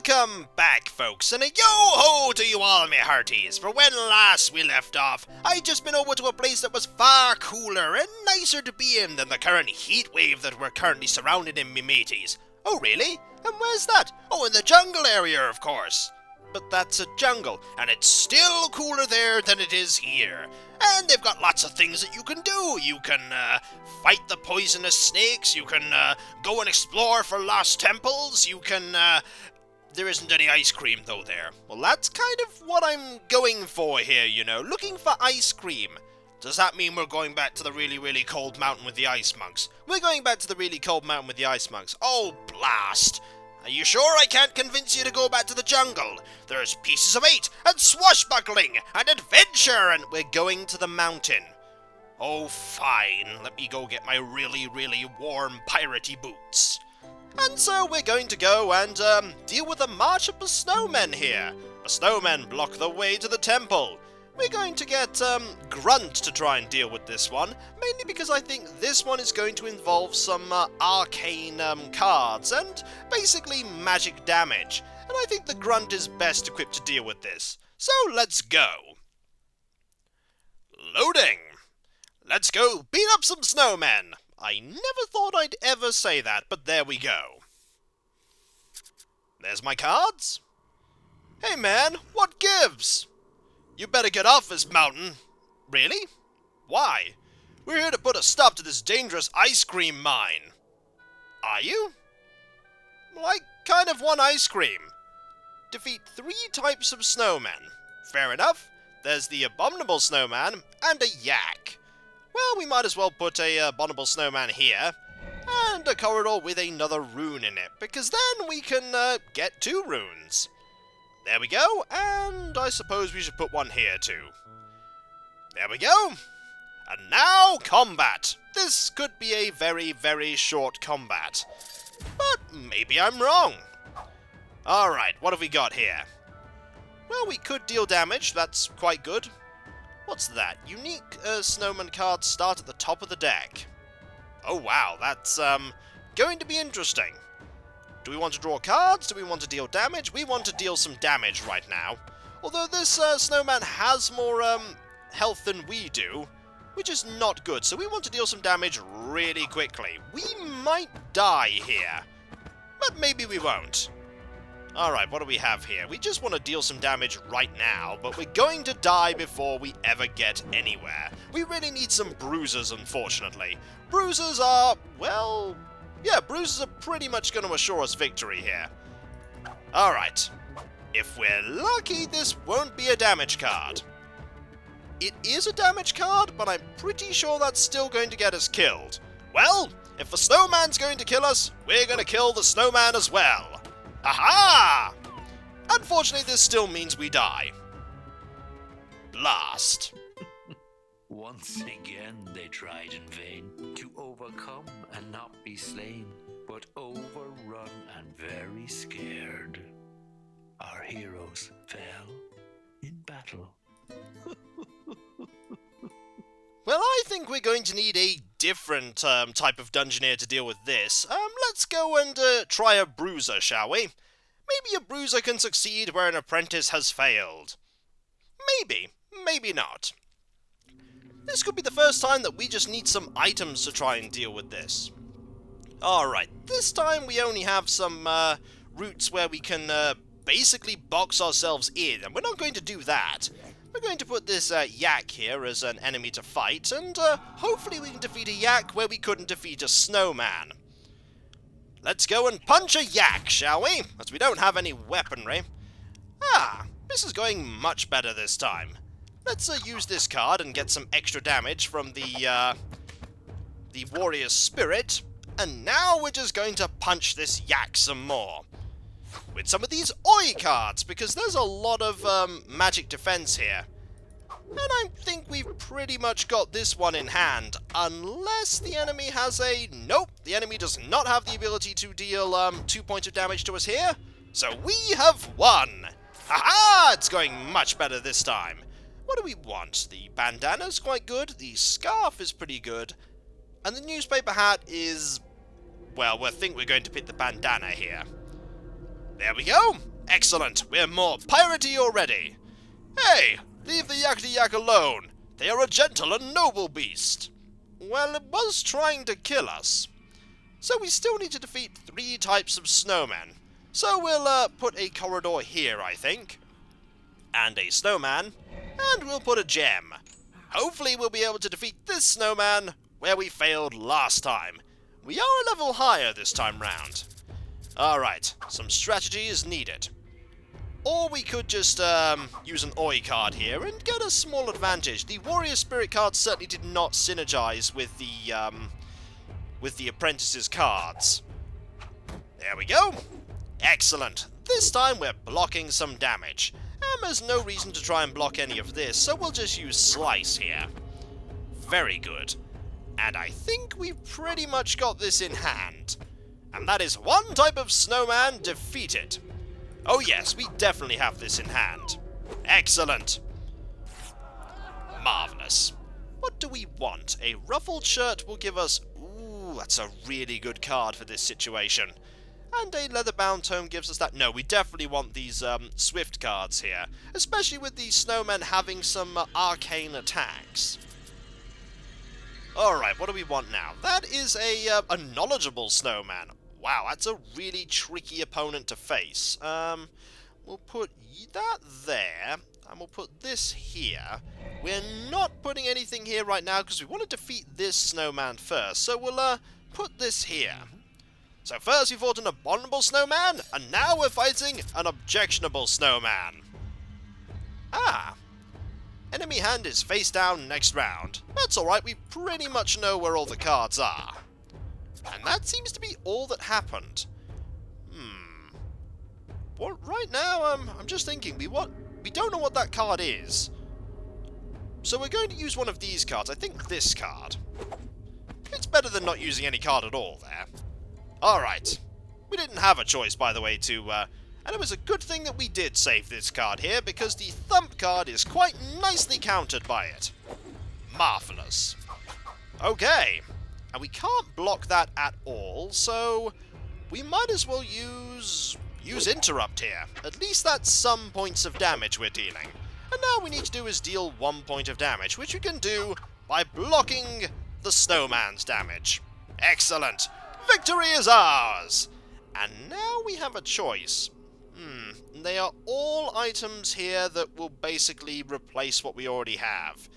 Welcome back, folks, and a yo-ho to you all, me hearties. For when last we left off, I'd just been over to a place that was far cooler and nicer to be in than the current heat wave that we're currently surrounded in, me mateys. Oh, really? And where's that? Oh, in the jungle area, of course. But that's a jungle, and it's still cooler there than it is here. And they've got lots of things that you can do. You can fight the poisonous snakes, you can go and explore for lost temples, you can... there isn't any ice cream, though, there. Well, that's kind of what I'm going for here, you know, looking for ice cream. Does that mean we're going back to the really, really cold mountain with the ice monks? We're going back to the really cold mountain with the ice monks. Oh, blast! Are you sure I can't convince you to go back to the jungle? There's pieces of 8, and swashbuckling, and adventure, and we're going to the mountain. Oh, fine. Let me go get my really, really warm piratey boots. And so we're going to go and deal with the march of the snowmen here. The snowmen block the way to the temple. We're going to get Grunt to try and deal with this one, mainly because I think this one is going to involve some arcane cards and basically magic damage, and I think the Grunt is best equipped to deal with this. So let's go. Loading. Let's go beat up some snowmen. I never thought I'd ever say that, but there we go. There's my cards. Hey man, what gives? You better get off this mountain. Really? Why? We're here to put a stop to this dangerous ice cream mine. Are you? Well, I kind of want ice cream. Defeat 3 types of snowmen. Fair enough. There's the abominable snowman and a yak. Well, we might as well put a abominable snowman here and a corridor with another rune in it, because then we can get 2 runes. There we go, and I suppose we should put one here too. There we go. And now, combat. This could be a very, very short combat. But maybe I'm wrong. Alright, what have we got here? Well, we could deal damage, that's quite good. What's that? Unique snowman cards start at the top of the deck. Oh wow, that's going to be interesting. Do we want to draw cards? Do we want to deal damage? We want to deal some damage right now. Although this snowman has more health than we do, which is not good. So we want to deal some damage really quickly. We might die here, but maybe we won't. Alright, what do we have here? We just want to deal some damage right now, but we're going to die before we ever get anywhere. We really need some bruises, unfortunately. Bruises are, well... yeah, bruises are pretty much going to assure us victory here. Alright. If we're lucky, this won't be a damage card. It is a damage card, but I'm pretty sure that's still going to get us killed. Well, if the snowman's going to kill us, we're going to kill the snowman as well. Aha! Unfortunately, this still means we die. Blast. Once again they tried in vain to overcome and not be slain, but overrun and very scared. Our heroes fell in battle. Well, I think we're going to need a different type of Dungeoneer to deal with this. Let's go and try a bruiser, shall we? Maybe a bruiser can succeed where an apprentice has failed. Maybe, maybe not. This could be the first time that we just need some items to try and deal with this. Alright, this time we only have some routes where we can basically box ourselves in, and we're not going to do that. We're going to put this yak here as an enemy to fight, and hopefully we can defeat a yak where we couldn't defeat a snowman. Let's go and punch a yak, shall we? As we don't have any weaponry. Ah, this is going much better this time. Let's use this card and get some extra damage from the warrior's spirit. And now we're just going to punch this yak some more. With some of these Oi cards, because there's a lot of magic defense here. And I think we've pretty much got this one in hand, unless the enemy has a... Nope, the enemy does not have the ability to deal 2 points of damage to us here. So we have won! Haha! It's going much better this time. What do we want? The bandana's quite good, the scarf is pretty good, and the newspaper hat is... well, I think we're going to pick the bandana here. There we go! Excellent, we're more piratey already. Hey, leave the yakety yak alone. They are a gentle and noble beast. Well, it was trying to kill us. So we still need to defeat 3 types of snowmen. So we'll put a corridor here, I think. And a snowman. And we'll put a gem. Hopefully we'll be able to defeat this snowman where we failed last time. We are a level higher this time round. Alright, some strategy is needed. Or we could just use an Oi card here and get a small advantage. The Warrior Spirit card certainly did not synergize with the Apprentice's cards. There we go. Excellent. This time we're blocking some damage. And there's no reason to try and block any of this, so we'll just use Slice here. Very good. And I think we've pretty much got this in hand. And that is 1 type of snowman defeated. Oh yes, we definitely have this in hand. Excellent. Marvellous. What do we want? A ruffled shirt will give us... Ooh, that's a really good card for this situation. And a leather-bound tome gives us that... No, we definitely want these swift cards here. Especially with the snowmen having some arcane attacks. Alright, what do we want now? That is a knowledgeable snowman. Wow, that's a really tricky opponent to face. We'll put that there, and we'll put this here. We're not putting anything here right now because we want to defeat this snowman first, so we'll put this here. So first we fought an abominable snowman, and now we're fighting an objectionable snowman. Ah. Enemy hand is face down next round. That's alright, we pretty much know where all the cards are. And that seems to be all that happened. What, right now, I'm just thinking, we don't know what that card is. So we're going to use one of these cards. I think this card. It's better than not using any card at all there. Alright. We didn't have a choice, by the way, and it was a good thing that we did save this card here, because the Thump card is quite nicely countered by it. Marvellous. Okay. And we can't block that at all, so we might as well use Interrupt here. At least that's some points of damage we're dealing. And now we need to do is deal 1 point of damage, which we can do by blocking the snowman's damage. Excellent! Victory is ours! And now we have a choice. They are all items here that will basically replace what we already have.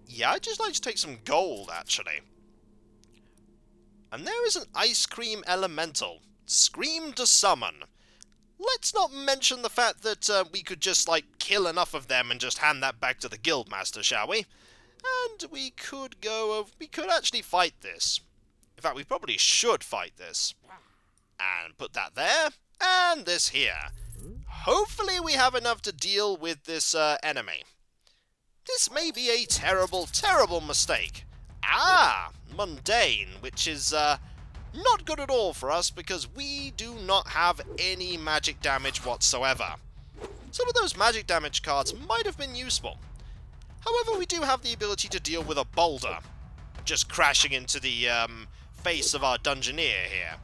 Yeah, I'd just like to take some gold, actually. And there is an Ice Cream Elemental. Scream to summon. Let's not mention the fact that we could just, kill enough of them and just hand that back to the Guildmaster, shall we? And we could actually fight this. In fact, we probably should fight this. And put that there, and this here. Hopefully we have enough to deal with this enemy. This may be a terrible, terrible mistake. Ah, mundane, which is not good at all for us because we do not have any magic damage whatsoever. Some of those magic damage cards might have been useful. However, we do have the ability to deal with a boulder, just crashing into the face of our Dungeoneer here.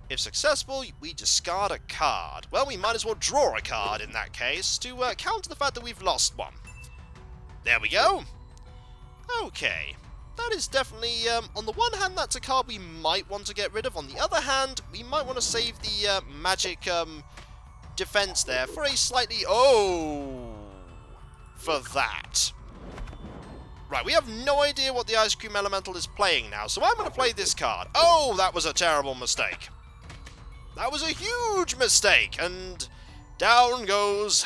If successful, we discard a card. Well, we might as well draw a card in that case to counter the fact that we've lost one. There we go. Okay. That is definitely, on the one hand, that's a card we might want to get rid of. On the other hand, we might want to save the magic defense there for a slightly... Oh! For that. Right, we have no idea what the Ice Cream Elemental is playing now, so I'm going to play this card. Oh, that was a terrible mistake. That was a huge mistake, and down goes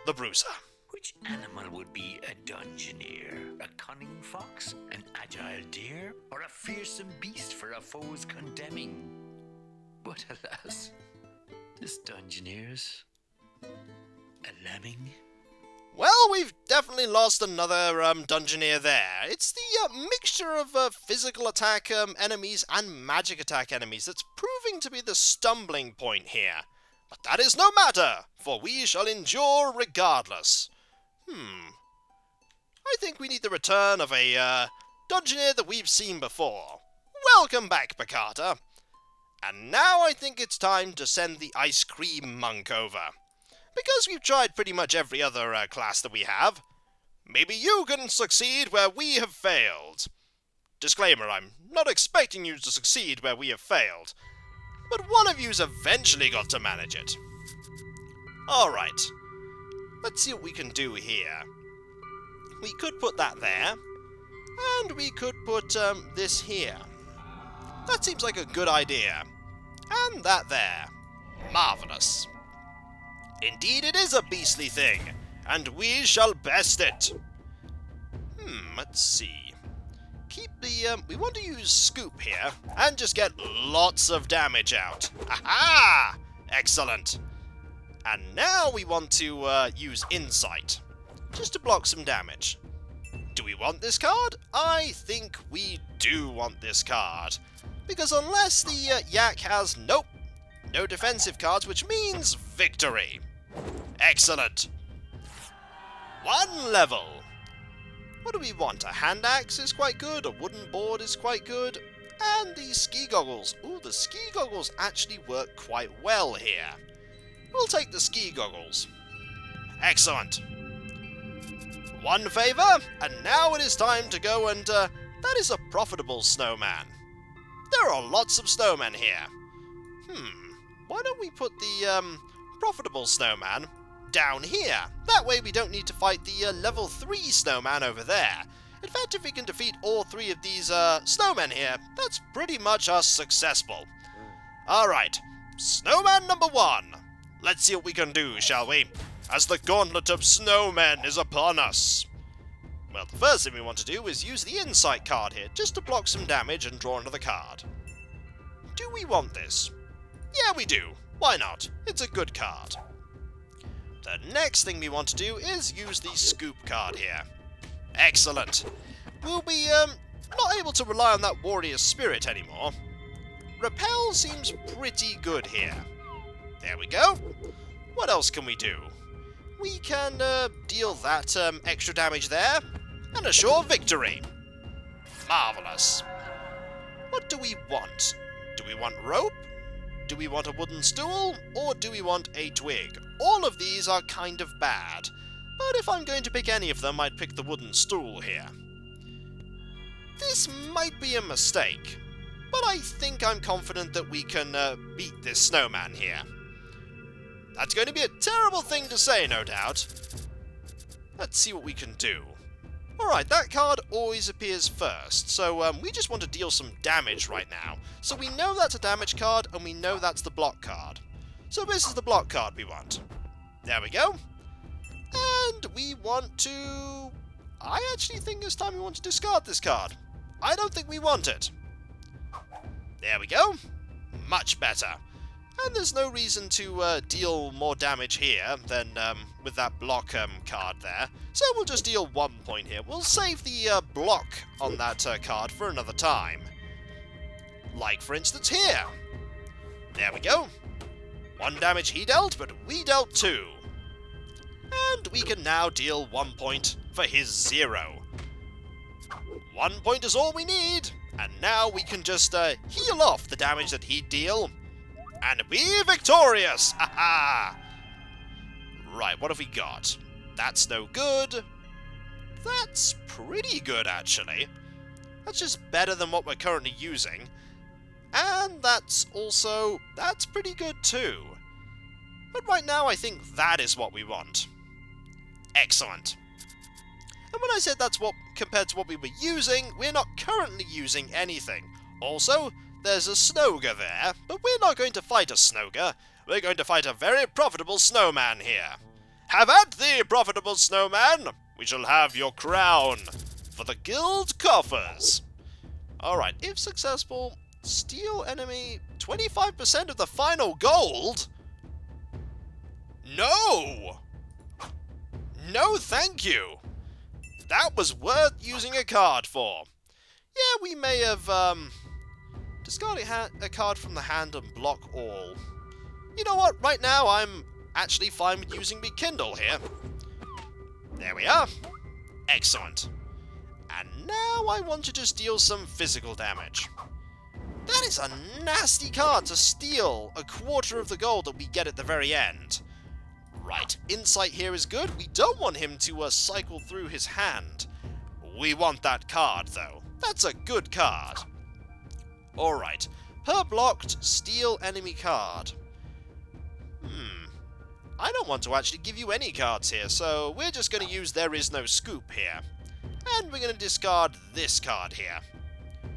the Bruiser. Which animal would be a Dungeoneer? A cunning fox, an agile deer, or a fearsome beast for a foe's condemning? But alas, this Dungeoneer's a lemming. Well, we've definitely lost another Dungeoneer there. It's the mixture of physical attack enemies and magic attack enemies that's proving to be the stumbling point here. But that is no matter, for we shall endure regardless. I think we need the return of a Dungeoneer that we've seen before. Welcome back, Picata. And now I think it's time to send the Icecream Monk over. Because we've tried pretty much every other class that we have, maybe you can succeed where we have failed. Disclaimer, I'm not expecting you to succeed where we have failed, but one of you's eventually got to manage it. Alright, let's see what we can do here. We could put that there, and we could put this here. That seems like a good idea. And that there. Marvellous. Indeed it is a beastly thing, and we shall best it. Let's see. Keep the, we want to use Scoop here, and just get lots of damage out. Aha! Excellent. And now we want to use Insight, just to block some damage. Do we want this card? I think we do want this card. Because unless the Yak has, nope, no defensive cards, which means victory. Excellent. 1 level. What do we want? A hand axe is quite good, a wooden board is quite good, and the ski goggles. Ooh, the ski goggles actually work quite well here. We'll take the ski goggles. Excellent. 1 favor, and now it is time to go and, that is a profitable snowman. There are lots of snowmen here. Why don't we put the, profitable snowman down here? That way we don't need to fight the, level 3 snowman over there. In fact, if we can defeat all 3 of these, snowmen here, that's pretty much us successful. Alright, snowman number 1. Let's see what we can do, shall we? As the gauntlet of snowmen is upon us. Well, the first thing we want to do is use the Insight card here, just to block some damage and draw another card. Do we want this? Yeah, we do. Why not? It's a good card. The next thing we want to do is use the Scoop card here. Excellent. We'll be, not able to rely on that warrior spirit anymore. Repel seems pretty good here. There we go. What else can we do? We can, deal that, extra damage there, and assure victory. Marvellous. What do we want? Do we want rope? Do we want a wooden stool? Or do we want a twig? All of these are kind of bad, but if I'm going to pick any of them, I'd pick the wooden stool here. This might be a mistake, but I think I'm confident that we can, beat this snowman here. That's going to be a terrible thing to say, no doubt. Let's see what we can do. Alright, that card always appears first, so we just want to deal some damage right now. So we know that's a damage card, and we know that's the block card. So this is the block card we want. There we go. And we want to... I actually think this time we want to discard this card. I don't think we want it. There we go. Much better. And there's no reason to deal more damage here than with that block card there. So we'll just deal 1 point here. We'll save the block on that card for another time. Like, for instance, here. There we go. 1 damage he dealt, but we dealt 2. And we can now deal 1 point for his 0. 1 point is all we need. And now we can just heal off the damage that he'd deal. And be victorious! Ha-ha! Right, what have we got? That's no good. That's pretty good, actually. That's just better than what we're currently using. And that's pretty good too. But right now, I think that is what we want. Excellent. And when I said that's what, compared to what we were using, we're not currently using anything. Also, there's a Snowger there, but we're not going to fight a Snowger. We're going to fight a very profitable snowman here. Have at thee, profitable snowman! We shall have your crown for the guild coffers. Alright, if successful, steal enemy 25% of the final gold? No! No, thank you. That was worth using a card for. Yeah, we may have, discard a card from the hand and block all. You know what? Right now, I'm actually fine with using the Kindle here. There we are. Excellent. And now I want to just deal some physical damage. That is a nasty card to steal a quarter of the gold that we get at the very end. Right, insight here is good. We don't want him to cycle through his hand. We want that card, though. That's a good card. Alright, per blocked, steal enemy card. I don't want to actually give you any cards here, so we're just going to use There Is No Scoop here. And we're going to discard this card here.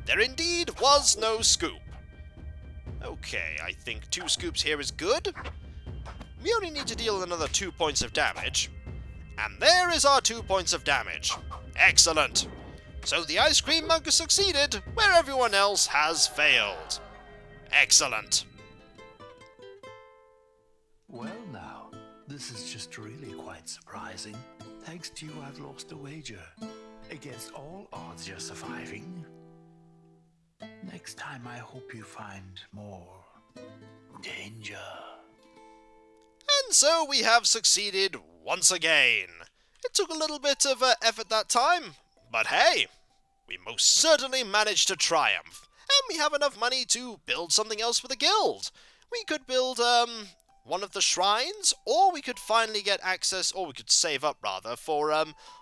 There indeed was no scoop. Okay, I think 2 scoops here is good. We only need to deal another 2 points of damage. And there is our 2 points of damage. Excellent. So the Ice Cream Monk has succeeded where everyone else has failed. Excellent. Well now, this is just really quite surprising. Thanks to you, I've lost a wager. Against all odds, you're surviving. Next time, I hope you find more danger. And so we have succeeded once again. It took a little bit of effort that time, but hey, we most certainly managed to triumph. And we have enough money to build something else for the guild. We could build one of the shrines, or we could finally get access, or we could save up rather, for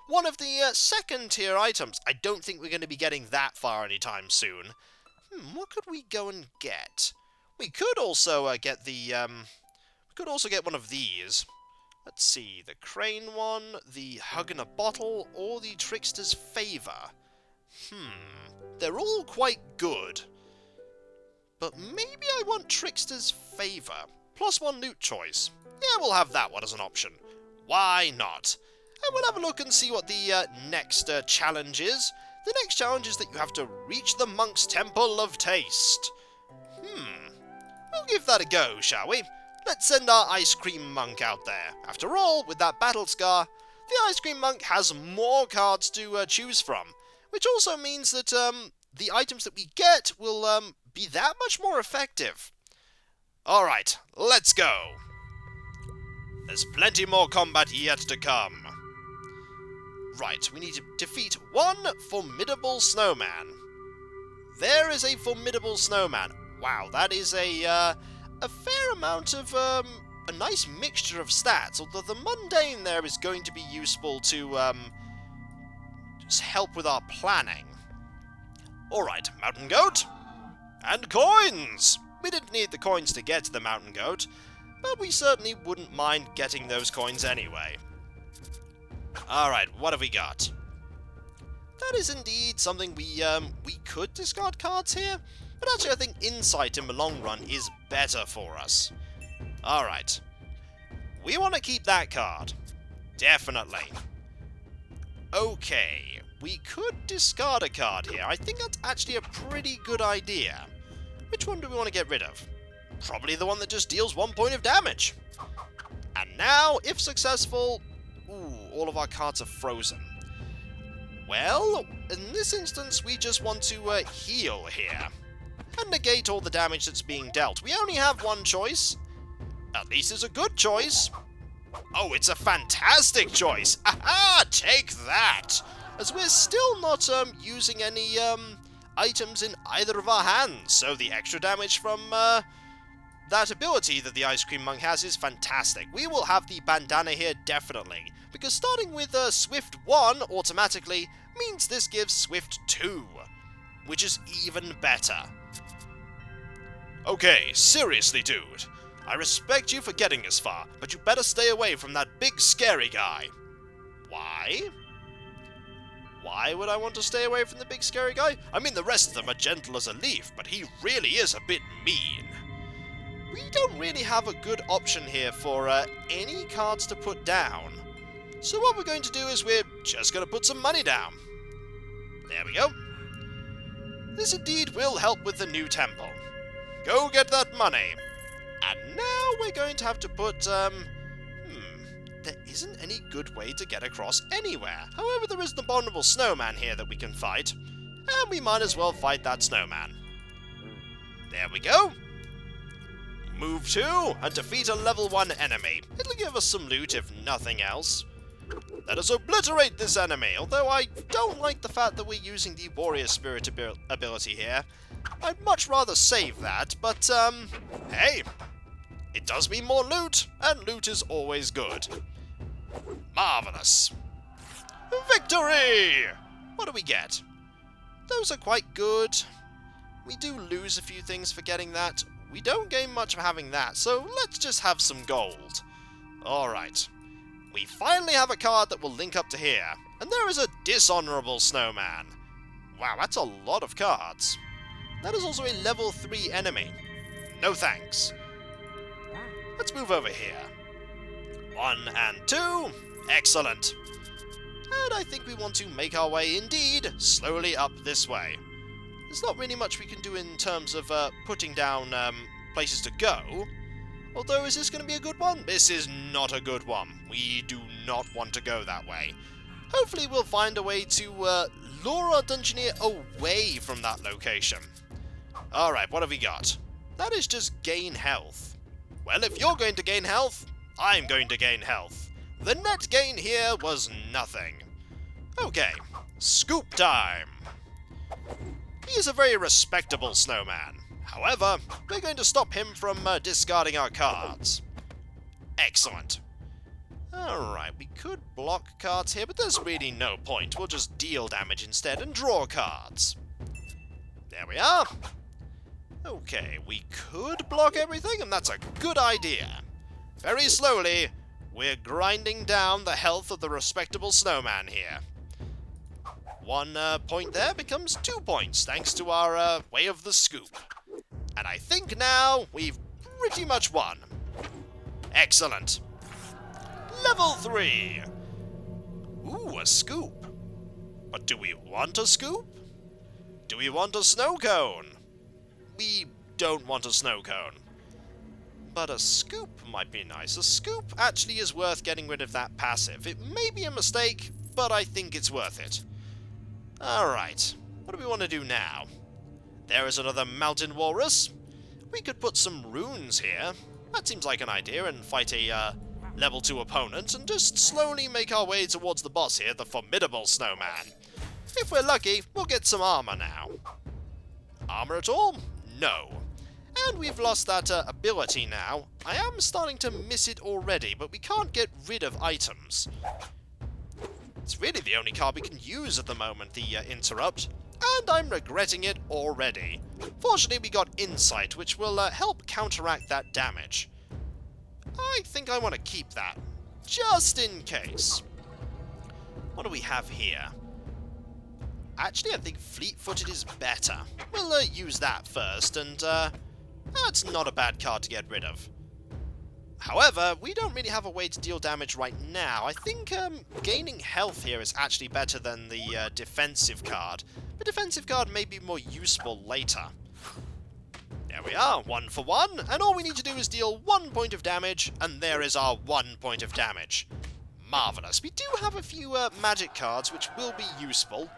one of the second tier items. I don't think we're going to be getting that far anytime soon. What could we go and get? We could also get the we could also get one of these. Let's see, the crane one, the hug in a bottle, or the trickster's favor. They're all quite good. But maybe I want trickster's favor. +1 loot choice. Yeah, we'll have that one as an option. Why not? And we'll have a look and see what the next challenge is. The next challenge is that you have to reach the Monk's Temple of Taste. We'll give that a go, shall we? Let's send our Ice Cream Monk out there. After all, with that battle scar, the Ice Cream Monk has more cards to choose from, which also means that the items that we get will be that much more effective. Alright, let's go. There's plenty more combat yet to come. Right, we need to defeat one Formidable Snowman. There is a Formidable Snowman. Wow, that is a fair amount of, a nice mixture of stats, although the mundane there is going to be useful to, just help with our planning. Alright, Mountain Goat. And coins! We didn't need the coins to get to the Mountain Goat, but we certainly wouldn't mind getting those coins anyway. Alright, what have we got? That is indeed something we could discard cards here, but actually I think Insight in the long run is better for us. Alright. We want to keep that card. Definitely. Okay, we could discard a card here. I think that's actually a pretty good idea. Which one do we want to get rid of? Probably the one that just deals 1 point of damage. And now, if successful... Ooh, all of our cards are frozen. Well, in this instance, we just want to heal here. And negate all the damage that's being dealt. We only have one choice. At least it's a good choice. Oh, it's a fantastic choice! Aha! Take that! As we're still not using any items in either of our hands, so the extra damage from that ability that the Ice Cream Monk has is fantastic. We will have the bandana here definitely, because starting with Swift 1 automatically means this gives Swift 2, which is even better. Okay, seriously, dude. I respect you for getting this far, but you better stay away from that big scary guy. Why? Why would I want to stay away from the big scary guy? I mean, the rest of them are gentle as a leaf, but he really is a bit mean. We don't really have a good option here for any cards to put down. So what we're going to do is we're just going to put some money down. There we go. This indeed will help with the new temple. Go get that money. And now we're going to have to put, there isn't any good way to get across anywhere. However, there is the Formidable Snowman here that we can fight. And we might as well fight that Snowman. There we go. Move 2 and defeat a level 1 enemy. It'll give us some loot if nothing else. Let us obliterate this enemy, although I don't like the fact that we're using the Warrior Spirit ability here. I'd much rather save that, but, hey, it does mean more loot, and loot is always good. Marvelous. Victory! What do we get? Those are quite good. We do lose a few things for getting that. We don't gain much for having that, so let's just have some gold. Alright. We finally have a card that will link up to here, and there is a dishonorable snowman. Wow, that's a lot of cards. That is also a level 3 enemy. No thanks. Let's move over here. 1 and 2. Excellent. And I think we want to make our way, indeed, slowly up this way. There's not really much we can do in terms of putting down places to go. Although, is this going to be a good one? This is not a good one. We do not want to go that way. Hopefully we'll find a way to lure our Dungeoneer away from that location. Alright, what have we got? That is just gain health. Well, if you're going to gain health, I'm going to gain health. The net gain here was nothing. Okay, scoop time. He is a very respectable snowman. However, we're going to stop him from discarding our cards. Excellent. Alright, we could block cards here, but there's really no point. We'll just deal damage instead and draw cards. There we are. Okay, we could block everything, and that's a good idea. Very slowly, we're grinding down the health of the respectable snowman here. 1 point there becomes 2 points, thanks to our way of the scoop. And I think now we've pretty much won. Excellent. Level 3. Ooh, a scoop. But do we want a scoop? Do we want a snow cone? We don't want a snow cone. But a scoop might be nice. A scoop actually is worth getting rid of that passive. It may be a mistake, but I think it's worth it. Alright, what do we want to do now? There is another mountain walrus. We could put some runes here. That seems like an idea, and fight a level 2 opponent, and just slowly make our way towards the boss here, the Formidable Snowman. If we're lucky, we'll get some armor now. Armor at all? No. And we've lost that ability now. I am starting to miss it already, but we can't get rid of items. It's really the only card we can use at the moment, the Interrupt, and I'm regretting it already. Fortunately, we got Insight, which will help counteract that damage. I think I want to keep that, just in case. What do we have here? Actually, I think Fleet-Footed is better. We'll use that first, and that's not a bad card to get rid of. However, we don't really have a way to deal damage right now. I think gaining health here is actually better than the defensive card. The defensive card may be more useful later. There we are, 1 for 1, and all we need to do is deal 1 point of damage, and there is our 1 point of damage. Marvellous. We do have a few magic cards which will be useful.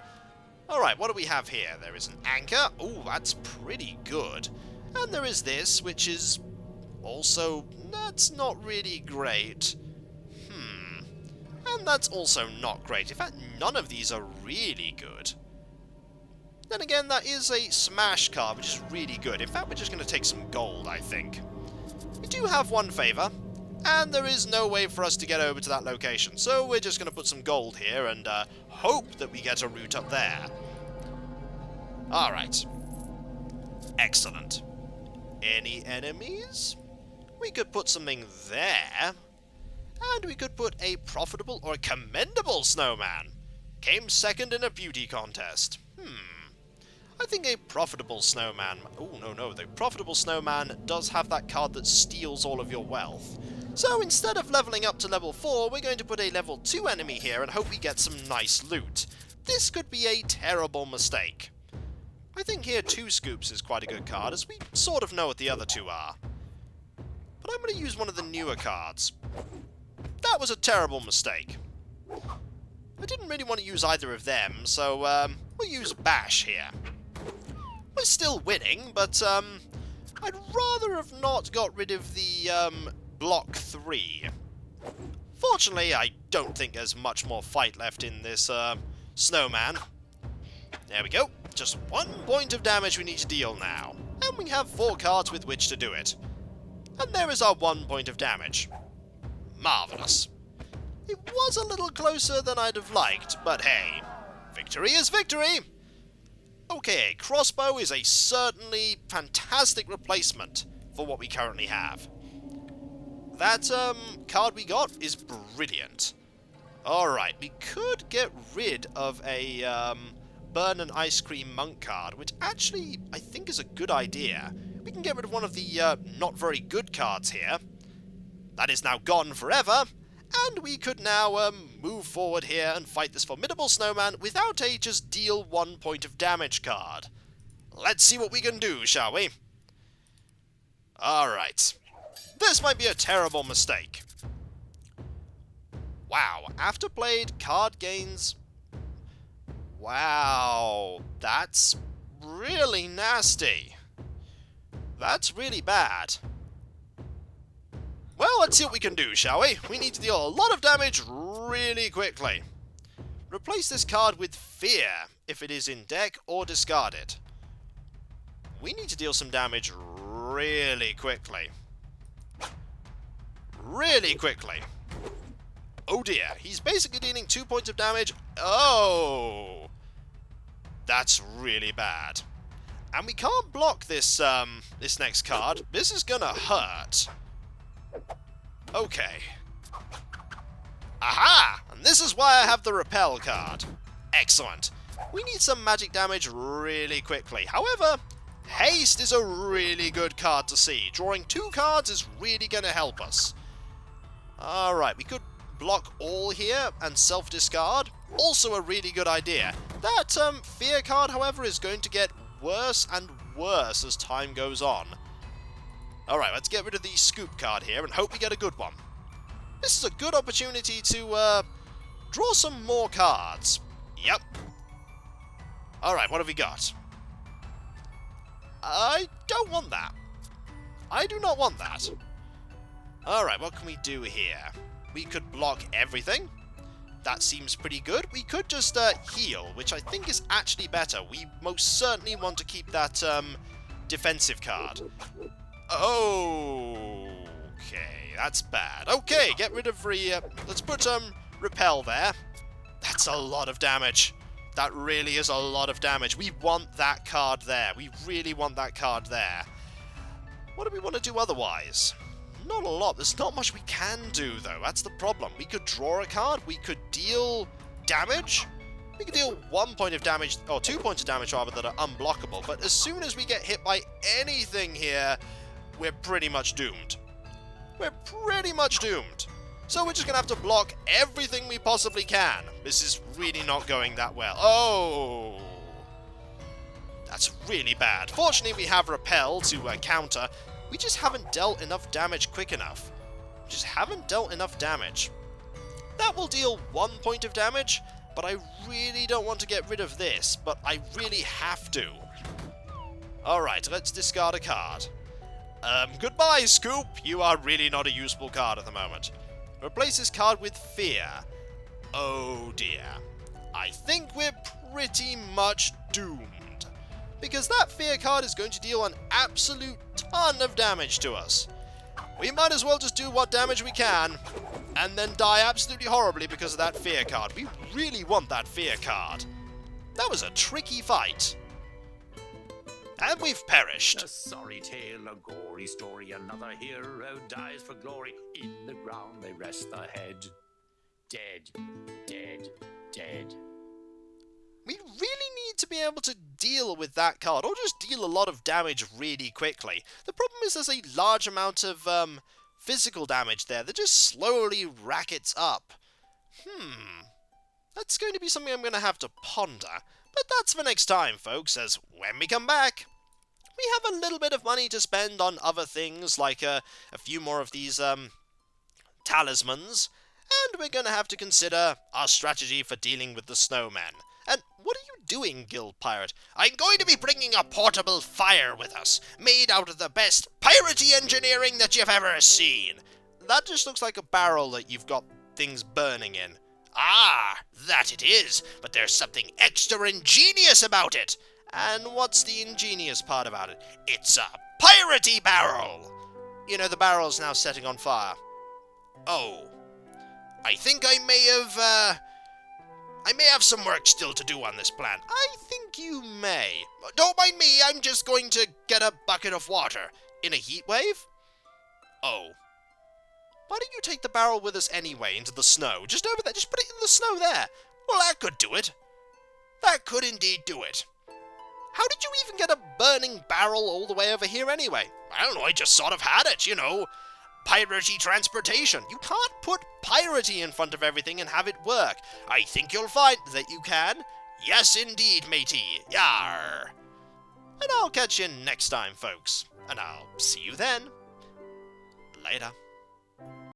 Alright, what do we have here? There is an anchor. Ooh, that's pretty good. And there is this, which is also, that's not really great. And that's also not great. In fact, none of these are really good. Then again, that is a smash card, which is really good. In fact, we're just going to take some gold, I think. We do have 1 favor, and there is no way for us to get over to that location. So we're just going to put some gold here and hope that we get a route up there. Alright. Excellent. Any enemies? We could put something there. And we could put a profitable or a commendable snowman. Came second in a beauty contest. I think a profitable snowman... Oh, no, the profitable snowman does have that card that steals all of your wealth. So instead of leveling up to level 4, we're going to put a level 2 enemy here and hope we get some nice loot. This could be a terrible mistake. I think here 2 scoops is quite a good card, as we sort of know what the other 2 are. But I'm going to use one of the newer cards. That was a terrible mistake. I didn't really want to use either of them, so we'll use Bash here. We're still winning, but I'd rather have not got rid of the block 3. Fortunately, I don't think there's much more fight left in this snowman. There we go. just 1 point of damage we need to deal now, and we have 4 cards with which to do it. And there is our 1 point of damage. Marvellous. It was a little closer than I'd have liked, but hey, victory is victory! Okay, crossbow is a certainly fantastic replacement for what we currently have. That card we got is brilliant. Alright, we could get rid of a Burn an Icecream Monk card, which actually I think is a good idea. We can get rid of one of the not very good cards here. That is now gone forever, and we could now move forward here and fight this Formidable Snowman without a just deal 1 point of damage card. Let's see what we can do, shall we? Alright. This might be a terrible mistake. Wow, after played, card gains... Wow, that's really nasty. That's really bad. Well, let's see what we can do, shall we? We need to deal a lot of damage really quickly. Replace this card with Fear, if it is in deck, or discard it. We need to deal some damage really quickly. Really quickly. Oh dear, he's basically dealing 2 points of damage. Oh! That's really bad. And we can't block this, this next card. This is gonna hurt. Okay. Aha! And this is why I have the Repel card. Excellent. We need some magic damage really quickly. However, Haste is a really good card to see. Drawing 2 cards is really going to help us. Alright, we could block all here and self-discard. Also a really good idea. That Fear card, however, is going to get worse and worse as time goes on. Alright, let's get rid of the Scoop card here and hope we get a good one. This is a good opportunity to draw some more cards. Yep. Alright, what have we got? I don't want that. I do not want that. Alright, what can we do here? We could block everything. That seems pretty good. We could just heal, which I think is actually better. We most certainly want to keep that defensive card. Okay, that's bad. Okay, get rid of let's put Repel there. That's a lot of damage. That really is a lot of damage. We want that card there. We really want that card there. What do we want to do otherwise? Not a lot. There's not much we can do, though. That's the problem. We could draw a card. We could deal damage. We could deal 1 point of damage, or 2 points of damage, rather, that are unblockable. But as soon as we get hit by anything here, we're pretty much doomed. We're pretty much doomed. So we're just going to have to block everything we possibly can. This is really not going that well. Oh! That's really bad. Fortunately, we have Repel to counter. We just haven't dealt enough damage quick enough. We just haven't dealt enough damage. That will deal 1 point of damage, but I really don't want to get rid of this, but I really have to. Alright, let's discard a card. Goodbye, Scoop! You are really not a useful card at the moment. Replace this card with Fear. Oh dear. I think we're pretty much doomed. Because that Fear card is going to deal an absolute ton of damage to us. We might as well just do what damage we can, and then die absolutely horribly because of that Fear card. We really want that Fear card. That was a tricky fight. And we've perished. A sorry tale, a gory story, another hero dies for glory. In the ground they rest the head. Dead, dead, dead. We really need to be able to deal with that card, or just deal a lot of damage really quickly. The problem is there's a large amount of physical damage there that just slowly rackets up. That's going to be something I'm going to have to ponder. But that's for next time, folks, as when we come back, we have a little bit of money to spend on other things, like a few more of these talismans, and we're going to have to consider our strategy for dealing with the Snowman. And what are you doing, Guild Pirate? I'm going to be bringing a portable fire with us, made out of the best piratey engineering that you've ever seen. That just looks like a barrel that you've got things burning in. Ah, that it is, but there's something extra ingenious about it. And what's the ingenious part about it? It's a piratey barrel! You know, the barrel's now setting on fire. Oh. I think I may have some work still to do on this plan. I think you may. Don't mind me, I'm just going to get a bucket of water. In a heat wave? Oh. Why don't you take the barrel with us anyway, into the snow? Just over there, just put it in the snow there. Well, that could do it. That could indeed do it. How did you even get a burning barrel all the way over here anyway? I don't know, I just sort of had it, you know. Piratey transportation. You can't put piratey in front of everything and have it work. I think you'll find that you can. Yes, indeed, matey. Yar. And I'll catch you next time, folks. And I'll see you then. Later.